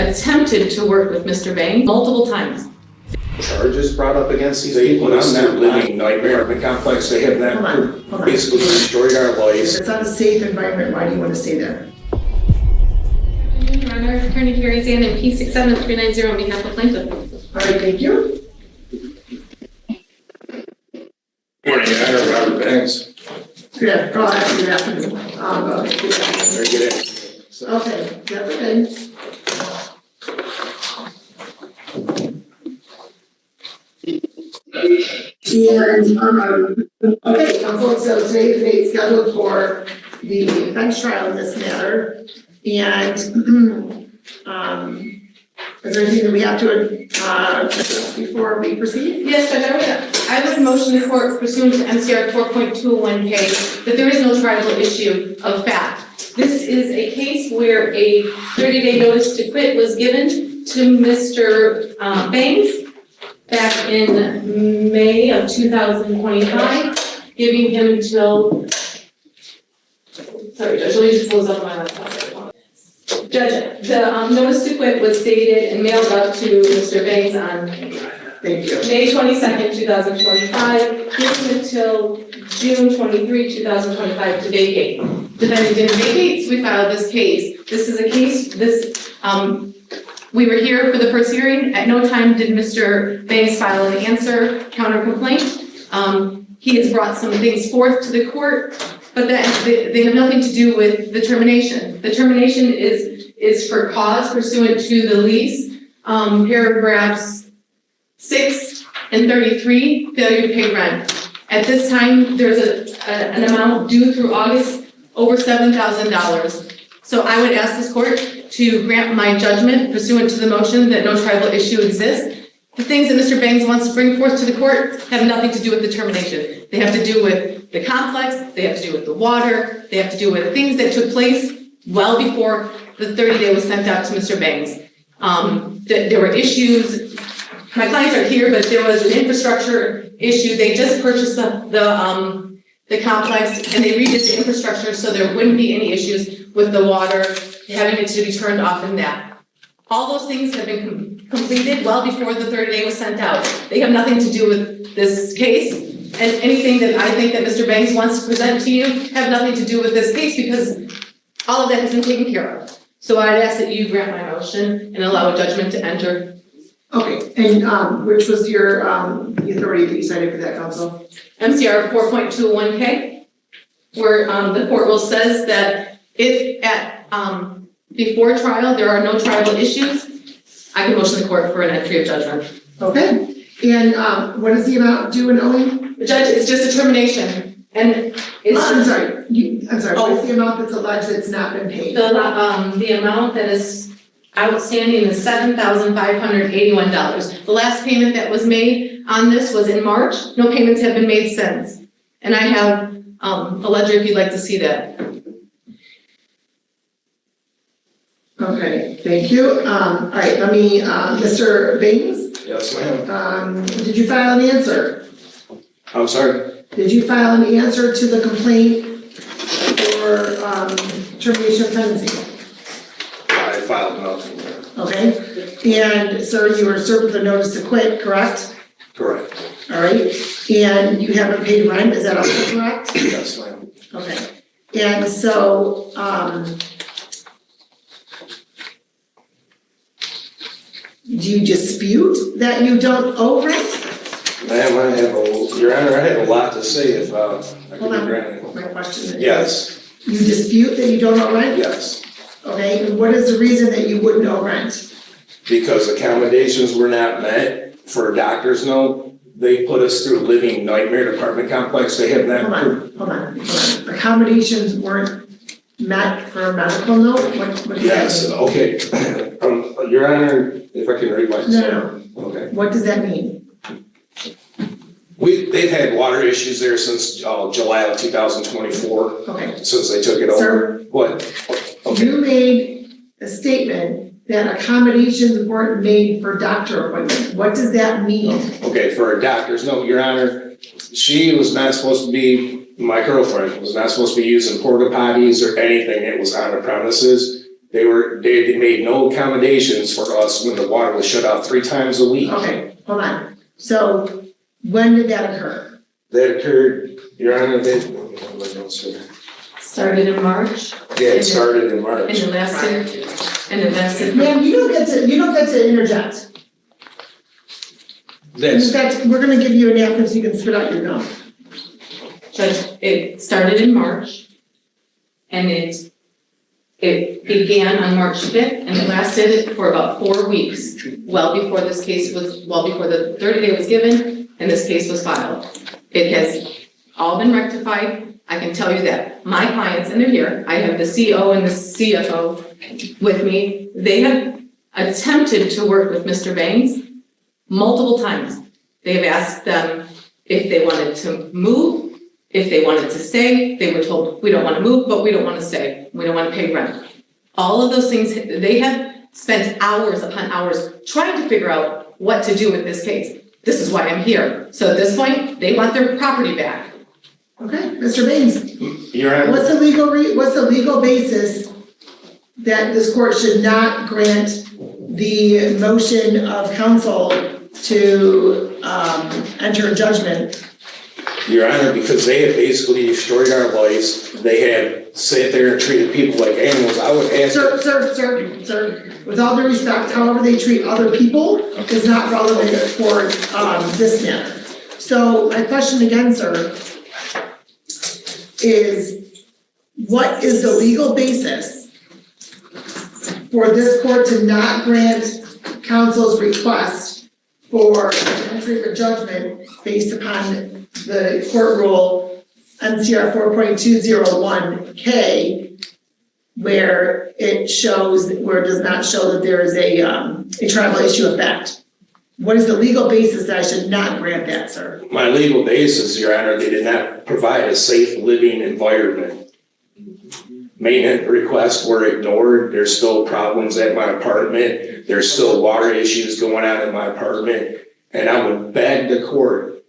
attempted to work with Mr. Bang multiple times. Charges brought up against these people, and I'm not living nightmare apartment complex. They have that basically destroyed our lives. If it's not a safe environment, why do you want to stay there? Your Honor, Attorney Carrie Zan and P67390 on behalf of plaintiff. All right, thank you. Morning, Your Honor, Robert Banks. Yeah, go ahead, good afternoon. Very good. Okay, that's okay. And, okay, counsel, so today's the date scheduled for the bench trial in this matter. And, is there anything that we have to, address before we proceed? Yes, Judge, I would motion the court pursuant to MCR 4.201K that there is no tribal issue of fact. This is a case where a 30-day notice to quit was given to Mr. Banks back in May of 2025, giving him till, sorry, Judge, let me just close up my laptop. Judge, the notice to quit was dated and mailed out to Mr. Banks on Thank you. May 22nd, 2025, giving until June 23, 2025 to vacate. Defendant didn't vacate, so we filed this case. This is a case, we were here for the first hearing. At no time did Mr. Banks file an answer, counter complaint. He has brought some things forth to the court, but they have nothing to do with the termination. The termination is for cause pursuant to the lease, paragraphs 6 and 33, failure to pay rent. At this time, there's an amount due through August over $7,000. So I would ask this court to grant my judgment pursuant to the motion that no tribal issue exists. The things that Mr. Banks wants to bring forth to the court have nothing to do with the termination. They have to do with the complex, they have to do with the water, they have to do with things that took place well before the 30-day was sent out to Mr. Banks. There were issues, my clients are here, but there was an infrastructure issue. They just purchased the complex and they redid the infrastructure so there wouldn't be any issues with the water, having it to be turned off and that. All those things have been completed well before the 30-day was sent out. They have nothing to do with this case, and anything that I think that Mr. Banks wants to present to you have nothing to do with this case because all of that has been taken care of. So I'd ask that you grant my motion and allow a judgment to enter. Okay, and which was your the authority that you cited for that, counsel? MCR 4.21K, where the court rule says that if at before trial there are no tribal issues, I can motion the court for an entry of judgment. Okay, and what is the amount due and owing? The judge, it's just a termination, and it's I'm sorry, what is the amount that's alleged that's not been paid? the amount that is outstanding is $7,581. The last payment that was made on this was in March. No payments have been made since, and I have a ledger if you'd like to see that. Okay, thank you. All right, let me, Mr. Banks? Yes, ma'am. Did you file an answer? I'm sorry? Did you file an answer to the complaint for termination of tenancy? I filed nothing. Okay, and so you were served with a notice to quit, correct? Correct. All right, and you haven't paid rent, is that also correct? Yes, ma'am. Okay, and so, do you dispute that you don't owe rent? Ma'am, Your Honor, I have a lot to say if I could Hold be on, granted. my question is. Yes, You dispute that you don't owe rent? yes. Okay, and what is the reason that you wouldn't owe rent? Because accommodations were not met for a doctor's note. They put us through a living nightmare apartment complex. They have not. Hold on. Accommodations weren't met for a medical note? What does that Yes, mean? okay. Your Honor, if I can read my. No. Okay. What does that mean? They've had water issues there since July of 2024, Okay. since they took it over. Sir? What? Okay. You made a statement that accommodations weren't made for doctor appointments. What does that mean? Okay, for a doctor's note, Your Honor, she was not supposed to be, my girlfriend was not supposed to be using porta potties or anything that was on the premises. They made no accommodations for us when the water was shut off 3 times a week. Okay, hold on. So when did that occur? That occurred, Your Honor, Started in March it started in and March. it lasted. Ma'am, you don't get to interject. In fact, we're gonna give you a napkin so you can spit out your gum. Judge, it started in March and it began on March 5th and it lasted for about 4 weeks, well before the 30-day was given and this case was filed. It has all been rectified. I can tell you that my clients, and they're here, I have the CO and the CFO with me. They have attempted to work with Mr. Banks multiple times. They have asked them if they wanted to move, if they wanted to stay. They were told, we don't want to move, but we don't want to stay. We don't want to pay rent. All of those things, they have spent hours upon hours trying to figure out what to do with this case. This is why I'm here. So at this point, they want their property back. Okay, Mr. Baines, Your Honor, what's the legal basis that this court should not grant the motion of counsel to enter a judgment? Your Honor, because they had basically destroyed our lives. They had sat there and treated people like animals. I would ask. Sir, with all due respect, however they treat other people is not relevant for this matter. So my question again, sir, is what is the legal basis for this court to not grant counsel's request for entry of a judgment based upon the court rule NCR 4.201K, where it does not show that there is a tribal issue of fact? What is the legal basis that I should not grant that, sir? My legal basis, Your Honor, they did not provide a safe living environment. Maintenance requests were ignored. There's still problems at my apartment. There's still water issues going on in my apartment. And I would beg the court,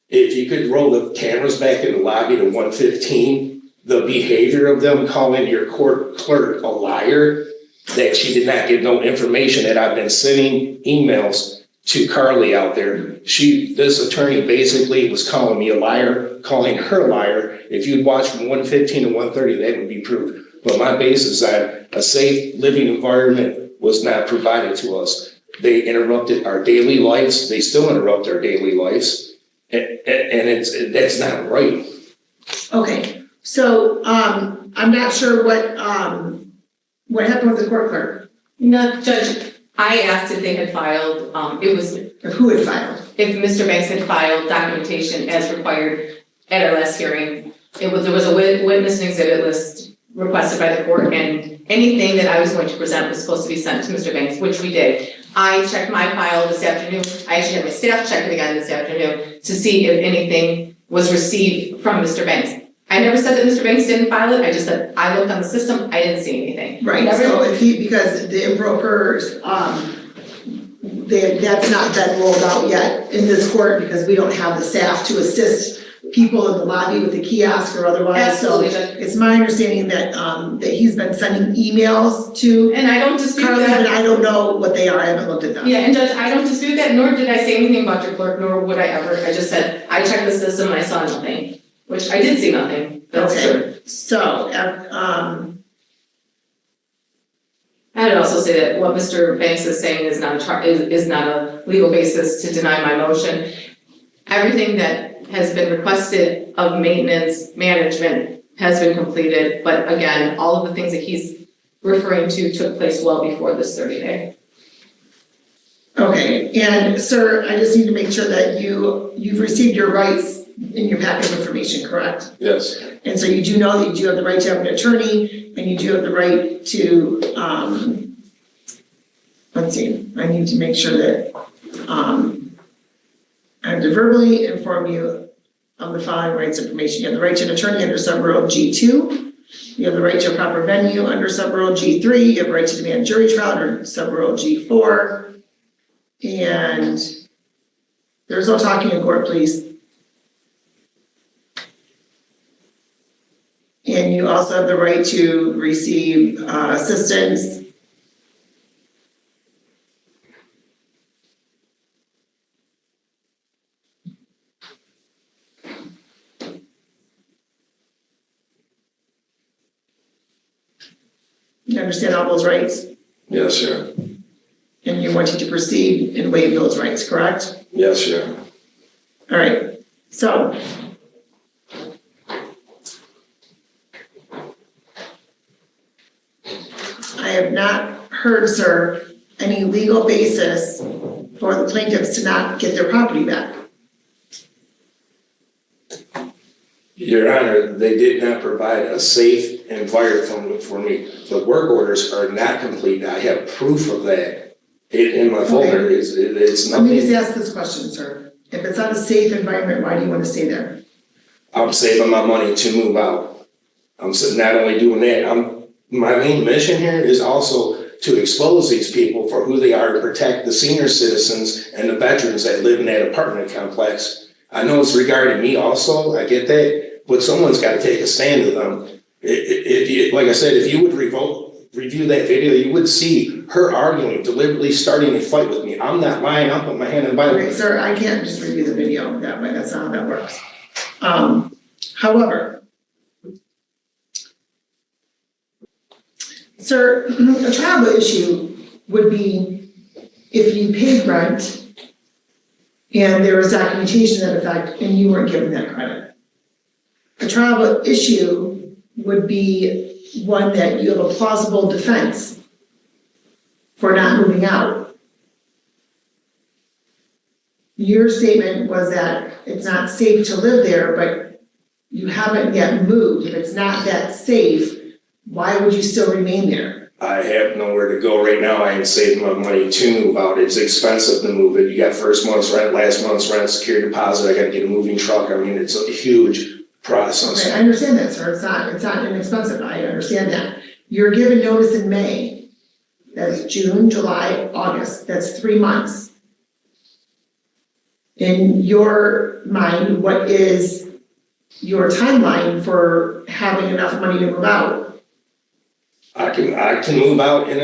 if you could roll the cameras back in the lobby to 115, the behavior of them calling your court clerk a liar, that she did not give no information, that I've been sending emails to Carly out there. This attorney basically was calling me a liar, calling her a liar. If you'd watch from 115 to 130, that would be proved. But my basis that a safe living environment was not provided to us. They interrupted our daily lives. They still interrupt our daily lives. And that's not right. Okay, so I'm not sure what happened with the court clerk. No, Judge, I asked if they had filed, Who had filed? if Mr. Banks had filed documentation as required at our last hearing. There was a witness and exhibit list requested by the court, and anything that I was going to present was supposed to be sent to Mr. Banks, which we did. I checked my file this afternoon. I actually had my staff check it again this afternoon to see if anything was received from Mr. Banks. I never said that Mr. Banks didn't file it. I just said, I looked on the system, I didn't see anything. Right, so because the brokers, that's not been rolled out yet in this court because we don't have the staff to assist people in the lobby with the kiosk or otherwise. Absolutely. So it's my understanding that that he's been sending emails to And I don't dispute Carly, that. but I don't know what they are. I haven't looked at them. Yeah, and Judge, I don't dispute that, nor did I say anything about your clerk, nor would I ever. I just said, I checked the system and I saw nothing, which I did see nothing. That's true. Okay, so I would also say that what Mr. Banks is saying is not a legal basis to deny my motion. Everything that has been requested of maintenance management has been completed, but again, all of the things that he's referring to took place well before this 30-day. okay, and sir, I just need to make sure that you've received your rights in your packet of information, correct? Yes. And so you do know that you do have the right to have an attorney, and you do have the right to, let's see, I need to make sure that, I have to verbally inform you of the following rights information. You have the right to an attorney under sub-rule G2. You have the right to a proper venue under sub-rule G3. You have the right to demand jury trial under sub-rule G4. And there's no talking in court, please. And you also have the right to receive assistance. You understand all those rights? Yes, sir. And you're wanting to proceed and waive those rights, correct? Yes, sir. All right, so. I have not heard, sir, any legal basis for the plaintiffs to not get their property back. Your Honor, they did not provide a safe environment for me. The work orders are not complete. I have proof of that. In my folder, it's Let me just nothing. ask this question, sir. If it's not a safe environment, why do you want to stay there? I'm saving my money to move out. I'm not only doing that, my main mission here is also to expose these people for who they are, to protect the senior citizens and the veterans that live in that apartment complex. I know it's regarding me also, I get that, but someone's got to take a stand to them. If you, like I said, if you would review that video, you would see her arguing, deliberately starting a fight with me. I'm not lying, I'll put my hand in the Bible. Okay, sir, I can't just review the video that way, that's not how that works. However, sir, a tribal issue would be if you paid rent and there was documentation to that effect and you weren't given that credit. A tribal issue would be one that you have a plausible defense for not moving out. Your statement was that it's not safe to live there, but you haven't yet moved. If it's not that safe, why would you still remain there? I have nowhere to go right now. I ain't saving my money to move out. It's expensive to move it. You got first month's rent, last month's rent, security deposit. I gotta get a moving truck. I mean, it's a huge process. Okay, I understand that, sir. It's not inexpensive. I understand that. You're given notice in May. That's June, July, August. That's 3 months. In your mind, what is your timeline for having enough money to move out? I can move out in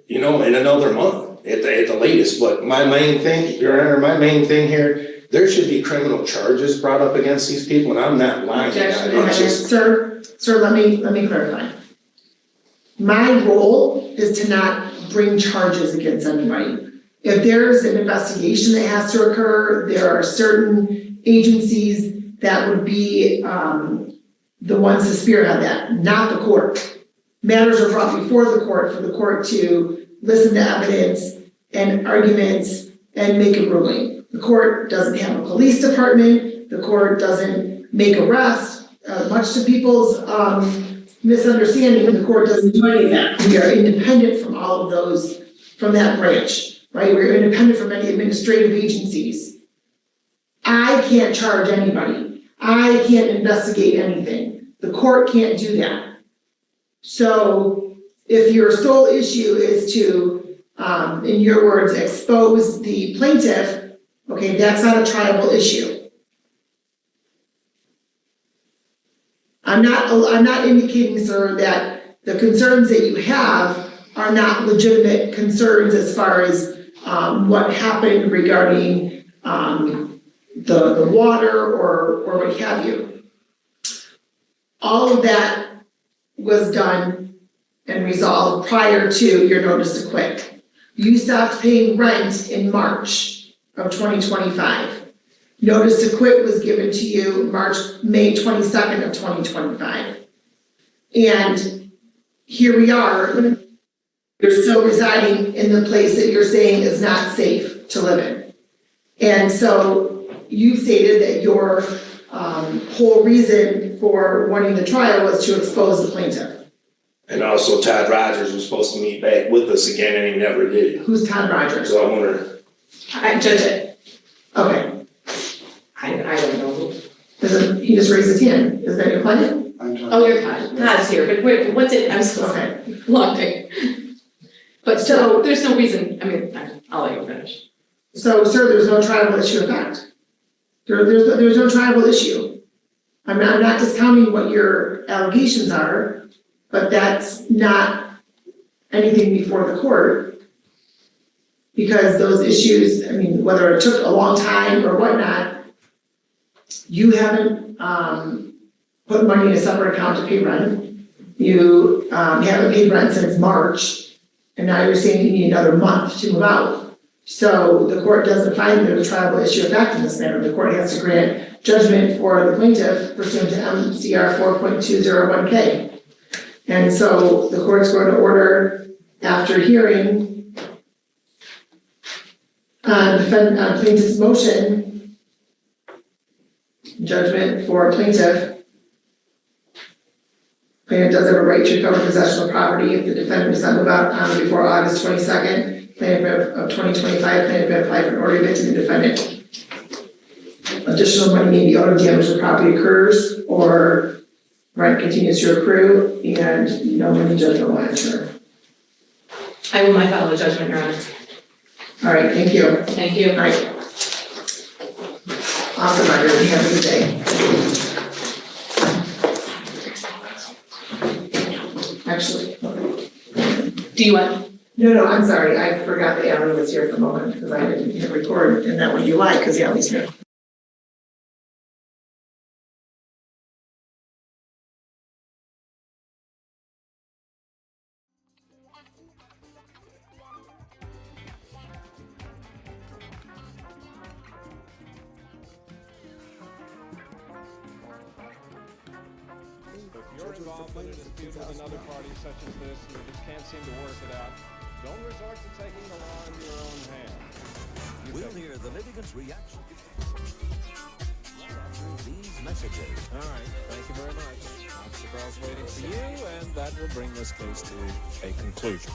another month at the latest, but my main thing, Your Honor, my main thing here, there should be criminal charges brought up against these people, and I'm not lying. It's just, Sir, let me clarify. My role is to not bring charges against anybody. If there's an investigation that has to occur, there are certain agencies that would be the ones to spearhead that, not the court. Matters are brought before the court for the court to listen to evidence and arguments and make a ruling. The court doesn't have a police department, the court doesn't make arrests, much to people's misunderstanding, the court doesn't do any of that. We are independent from all of those, from that branch, right? We're independent from any administrative agencies. I can't charge anybody. I can't investigate anything. The court can't do that. So if your sole issue is to, in your words, expose the plaintiff, okay, that's not a triable issue. I'm not indicating, sir, that the concerns that you have are not legitimate concerns as far as what happened regarding the water or what have you. All of that was done and resolved prior to your notice to quit. You stopped paying rent in March of 2025. Notice to quit was given to you May 22nd of 2025. And here we are, you're still residing in the place that you're saying is not safe to live in. And so you stated that your whole reason for wanting the trial was to expose the plaintiff. and also Todd Rogers was supposed to meet back with us again, and he never did. Who's Todd Rogers? So I wonder, I judge it. Okay, I don't know. he just raised his hand, is that your client? Oh, you're Todd. Todd's here, but wait, what's it? I'm so Okay, long thing. But so there's no reason, I mean, I'll let you finish. so sir, there's no tribal issue of fact. There's no tribal issue. I'm not discounting what your allegations are, but that's not anything before the court. Because those issues, I mean, whether it took a long time or whatnot, you haven't, put money in a separate account to pay rent. You, haven't paid rent since March, and now you're saying you need another month to move out. So the court doesn't find there's a triable issue of fact in this matter. The court has to grant judgment for the plaintiff pursuant to MCR 4.201K. And so the court's going to order, after hearing plaintiff's motion, judgment for plaintiff. Plaintiff does have a right to recover possession of property if the defendant does not move out on or before August 22nd, plaintiff of 2025, plaintiff may apply for an order evicting the defendant. Additional money may be owed if damage to the property occurs or rent continues to accrue and no money judgment will enter. I will my follow judgment, Your Honor. All right, thank you. Thank you. All right. Awesome, Margaret, have a good day. Actually, Do you want? no, I'm sorry, I forgot that Ally was here for a moment because I didn't hit record and that one you like because Ally's here. If you're involved in a dispute with another party such as this and you just can't seem to work it out, don't resort to taking the law into your own hands. We'll hear the litigants' reaction after these messages. All right, thank you very much. Officer Bell's waiting for you, and that will bring this case to a conclusion.